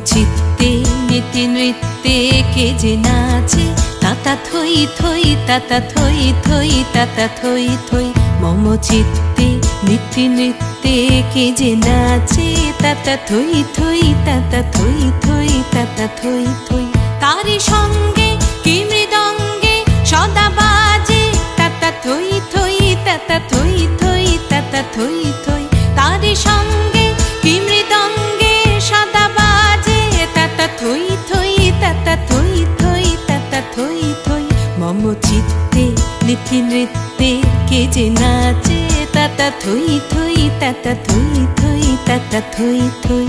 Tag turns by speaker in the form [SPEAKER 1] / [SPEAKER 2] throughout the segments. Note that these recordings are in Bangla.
[SPEAKER 1] চিত্তে নীতি নৃত্যে কে যে নাচে তাতা থই থই তাতা থই থই তাতা থই থই। মম চিত্তে নীতি নৃত্যে কে যে নাচে তাতা থই থই তাতা থই থই তাতা থই থই। তারি সঙ্গে কি মৃদঙ্গে সদা বাজে তাতা থই থই তাতা থই থই তাতা থই থই। তারি সঙ্গে কি মৃদঙ্গে সদা বাজে তাতা থই থই তাতা থই থই তাতা থই থই। মম চিত্তে নীতি নৃত্যে কে যে নাচে তাতা থই থই তাতা থই থই তাতা থই থই।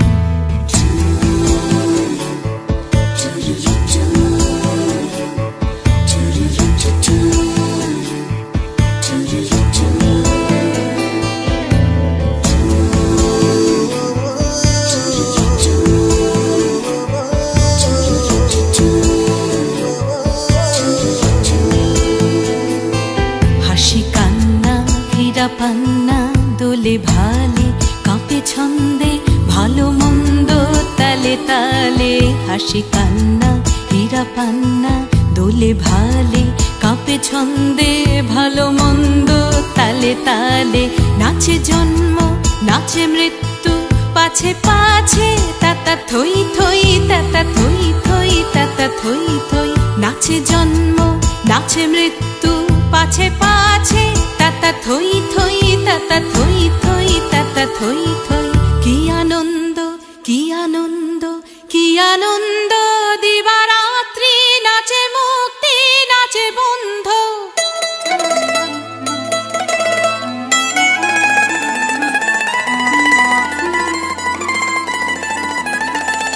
[SPEAKER 1] পান্না দোলে ভালে কাঁপে ছন্দে ভালো মন্দ তালে তালে। হাসি কান্না হীরা পান্না দোলে ভালে কাঁপে ছন্দে ভালো মন্দ তালে তালে। নাচে জন্ম নাচে মৃত্যু পাছে পাছে তাতা থই থই তাতা থই থই তাতা থই থই। নাচে জন্ম নাচে মৃত্যু পাছে পাছে তাতা থই থই তাতা থই থই তাতা থই থই। কি আনন্দ কি আনন্দ কি আনন্দ দিবারাত্রি নাচে মুক্তি নাচে বন্ধ।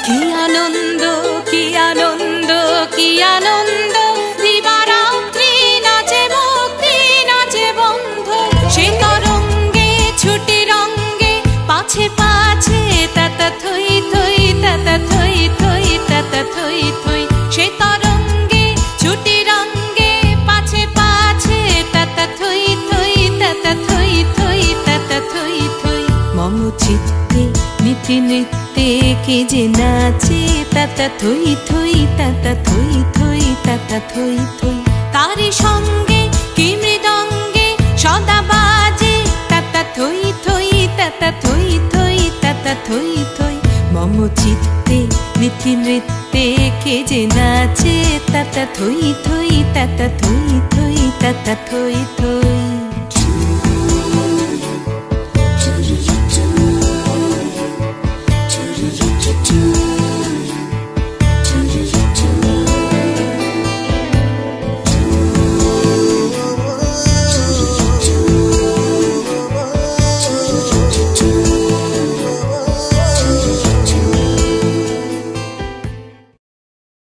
[SPEAKER 1] কি আনন্দ কি আনন্দ কি আনন্দ দিবারাত্রি নাচে মুক্তি নাচে বন্ধ। সে তরঙ্গে ছুটি রঙ্গে পাছে পাছে তাতা থই থই তাতা থই থই তাতা থই থই। সে তরঙ্গে ছুটি রঙ্গে পাছে পাছে তাতা থই থই তাতা থই থই তাতা থই থই। মম চিত্তে নীতি নৃত্যে কে যে নাচে তাতা থই থই তাতা থই থই তাতা থই থই। তারি সঙ্গে কি মৃদঙ্গে সদা বাজে তাতা থই থই তাতা থই থই তাতা থই থই। মম চিত্তে নীতি নৃত্যে কে যে নাচে তাতা থই থই তাতা থই থই তাতা থই থই।